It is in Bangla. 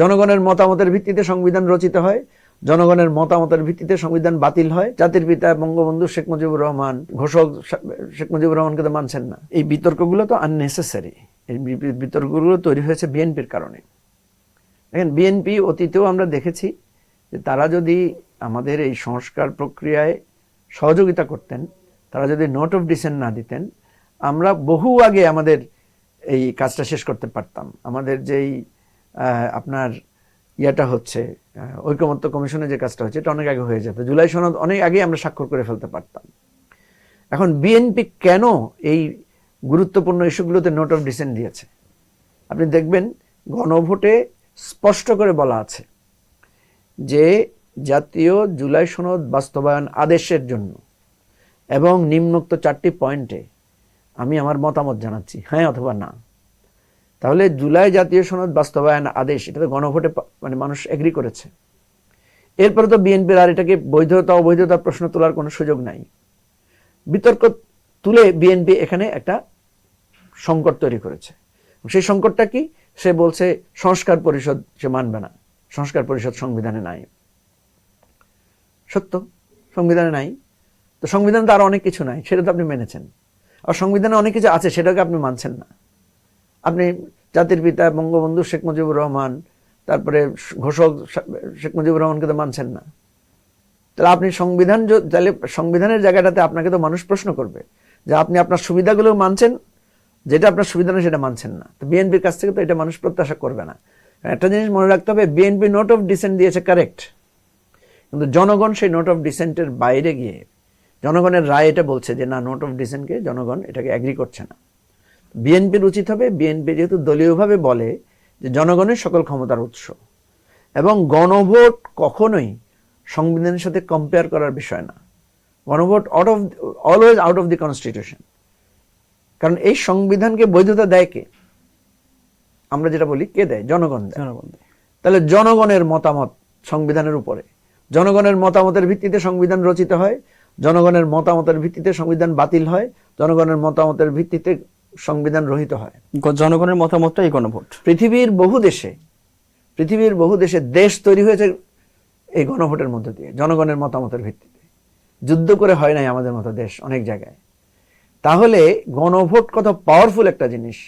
জনগণের মতামতের ভিত্তিতে সংবিধান রচিত হয়, জনগণের মতামতের ভিত্তিতে সংবিধান বাতিল হয়। জাতির পিতা বঙ্গবন্ধু শেখ মুজিবুর রহমান, ঘোষক শেখ মুজিবুর রহমানকে তো মানছেন না। এই বিতর্কগুলো তো আননেসেসারি। এই বিতর্কগুলো তৈরি হয়েছে বিএনপির কারণে। দেখেন, বিএনপি অতীতেও আমরা দেখেছি যে তারা যদি আমাদের এই সংস্কার প্রক্রিয়ায় সহযোগিতা করতেন, তারা যদি নোট অফ ডিসেন্ট না দিতেন, আমরা বহু আগে আমাদের এই কাজটা শেষ করতে পারতাম। আমাদের যেই আপনার ইয়েটা হচ্ছে, ঐকমত্য কমিশনে যে কাজটা হচ্ছে, এটা অনেক আগে হয়ে যেত। জুলাই সনদ অনেক আগে আমরা স্বাক্ষর করে ফেলতে পারতাম। এখন বিএনপি কেন এই গুরুত্বপূর্ণ ইস্যুগুলোতে নোট অফ ডিসেন্ট দিয়েছে? আপনি দেখবেন গণভোটে স্পষ্ট করে বলা আছে যে জাতীয় জুলাই সনদ বাস্তবায়ন আদেশের জন্য এবং নিম্নোক্ত 4টি পয়েন্টে আমি আমার মতামত জানাচ্ছি, হ্যাঁ অথবা না। তাহলে জুলাই জাতীয় সনদ বাস্তবায়ন আদেশ, এটা তো গণভোটে মানে মানুষ এগ্রি করেছে। এরপরে তো বিএনপির আর এটাকে বৈধতা অবৈধতা প্রশ্ন তোলার কোনো সুযোগ নাই। বিতর্ক তুলে বিএনপি এখানে একটা সংকট তৈরি করেছে। সেই সংকটটা কি? সে বলছে সংস্কার পরিষদ সে মানবে না, সংস্কার পরিষদ সংবিধানে নাই। সত্য, সংবিধানে নাই। তো সংবিধানে তো আরো অনেক কিছু নাই, সেটা তো আপনি মেনেছেন। আর সংবিধানে অনেক কিছু আছে, সেটাকে আপনি মানছেন না। আপনি জাতির পিতা বঙ্গবন্ধু শেখ মুজিবুর রহমান, তারপরে ঘোষক শেখ মুজিবুর রহমানকে তো মানছেন না। তাহলে আপনি সংবিধান, তাহলে সংবিধানের জায়গাটাতে আপনাকে তো মানুষ প্রশ্ন করবে যে আপনি আপনার সুবিধাগুলো মানছেন, যেটা আপনার সুবিধা নেই সেটা মানছেন না। তো বিএনপির কাছ থেকে তো এটা মানুষ প্রত্যাশা করবে না। একটা জিনিস মনে রাখতে হবে, বিএনপি নোট অফ ডিসেন্ট দিয়েছে, কারেক্ট, কিন্তু জনগণ সেই নোট অফ ডিসেন্টের বাইরে গিয়ে জনগণের রায় এটা বলছে যে না, নোট অফ ডিসেন্টকে জনগণ এটাকে এগ্রি করছে না। বিএনপির উচিত হবে, বিএনপি যেহেতু দলীয়ভাবে বলে যে জনগণের সকল ক্ষমতার উৎস, এবং গণভোট কখনোই সংবিধানের সাথে কম্পেয়ার করার বিষয় না। গণভোট always out of the constitution. কারণ এই সংবিধানকে বৈধতা দেয় কে? আমরা যেটা বলি, কে দেয়? জনগণ দেয়। তাহলে জনগণের মতামত সংবিধানের উপরে, জনগণের মতামতের ভিত্তিতে সংবিধান রচিত হয়, জনগণের মতামতের ভিত্তিতে সংবিধান বাতিল হয়, জনগণের মতামতের ভিত্তিতে সংবিধান রহিত হয়। জনগণের মতামতটাই গণভোট। পৃথিবীর বহু দেশে দেশ তৈরি হয়েছে এই গণভোটের মধ্য দিয়ে, জনগণের মতামতের ভিত্তিতে। যুদ্ধ করে হয় নাই আমাদের মতো দেশ অনেক জায়গায়। তাহলে গণভোট কত পাওয়ারফুল একটা জিনিস।